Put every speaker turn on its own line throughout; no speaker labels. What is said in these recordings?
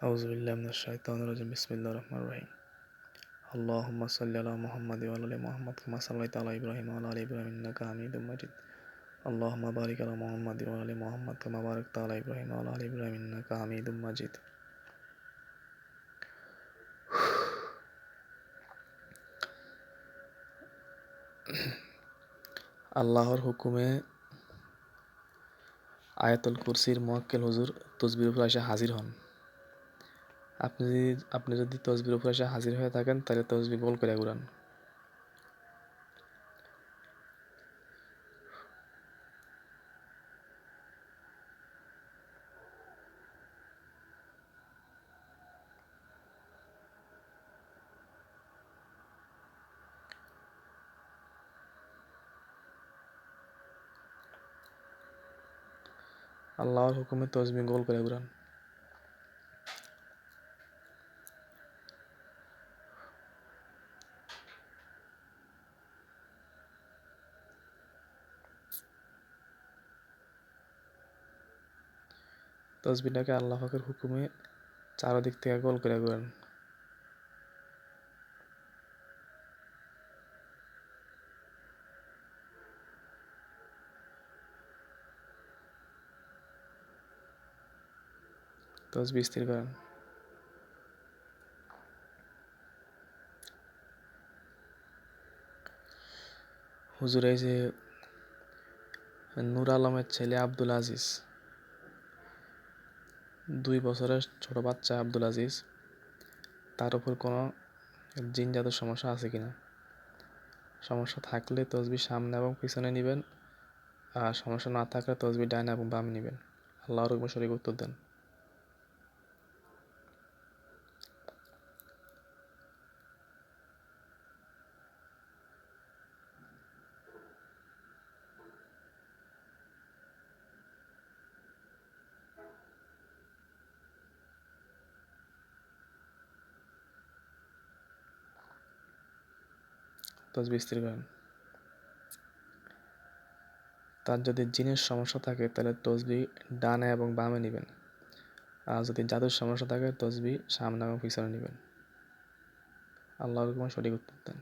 আউযুবিল্লাহি মিনাশ শাইতানির রাজিম বিসমিল্লাহির রহমানির রহিম আল্লাহুম্মা সাল্লি আলা মুহাম্মাদি ওয়া আলা আলি মুহাম্মাদ কামা সাল্লাইতা আলা ইব্রাহিম ওয়া আলা আলি ইব্রাহিম ইন্নাকা হামিদুম মাজিদ আল্লাহুম্মা বারিক আলা মুহাম্মাদি ওয়া আলা আলি মুহাম্মাদ কামা বারাকতা আলা ইব্রাহিম ওয়া আলা আলি ইব্রাহিম ইন্নাকা হামিদুম মাজিদ। আল্লাহর হুকুমে আয়াতুল কুরসির মুয়াক্কিল হুজুর তসবির উপর এসে হাজির হন। আপনি যদি তসবির উপর এসে হাজির হয়ে থাকেন তাহলে তসবি গোল করে ঘুরান। আল্লাহর হুকুমে তসবি গোল করে ঘুরান। তসবিটাকে আল্লাহ পাকের হুকুমে চারদিক থেকে গোল করে ঘুরান। তসবি স্থির করেন। হুজুর এই যে নূর আলমের ছেলে আব্দুল আজিজ, 2 বছরের ছোট বাচ্চা আব্দুল আজিজ, তার উপর কোনো জিন জাদুর সমস্যা আছে কিনা? সমস্যা থাকলে তসবি সামনে এবং পিছনে নেবেন, আর সমস্যা না থাকলে তসবি ডাইনে এবং বামে নেবেন। আল্লাহর হুকুমে সঠিক উত্তর দেন। তসবি স্থির করেন। তার যদি জিনের সমস্যা থাকে তাহলে তসবি ডানে এবং বামে নেবেন, আর যদি জাদুর সমস্যা থাকে তসবি সামনে এবং পিছনে নেবেন। আল্লাহর হুকুমে সঠিক উত্তর দেন।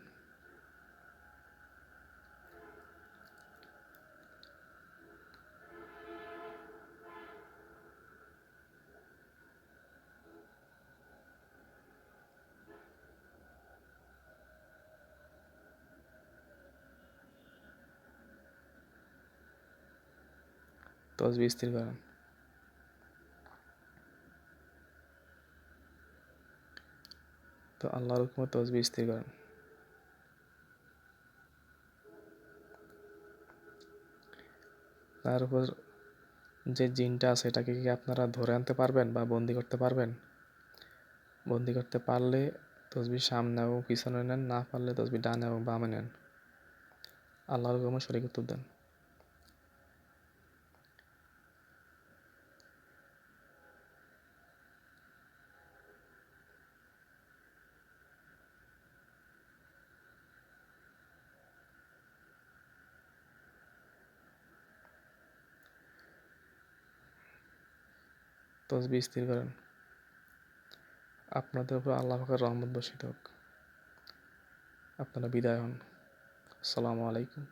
তসবি স্থির করেন। তো আল্লাহর হুকুমে তসবি স্থির করেন। তার উপর যে জিনটা আছে এটাকে কি আপনারা ধরে আনতে পারবেন বা বন্দি করতে পারবেন? বন্দি করতে পারলে তসবি সামনে এবং পিছনে নেন, না পারলে তসবি ডানে এবং বামে নেন। আল্লাহর হুকুমে সঠিক উত্তর দেন। তসবি স্থির করেন। আপনাদের উপর আল্লাহ পাকের রহমত বর্ষিত হোক। আপনারা বিদায় হন। আসসালামু আলাইকুম।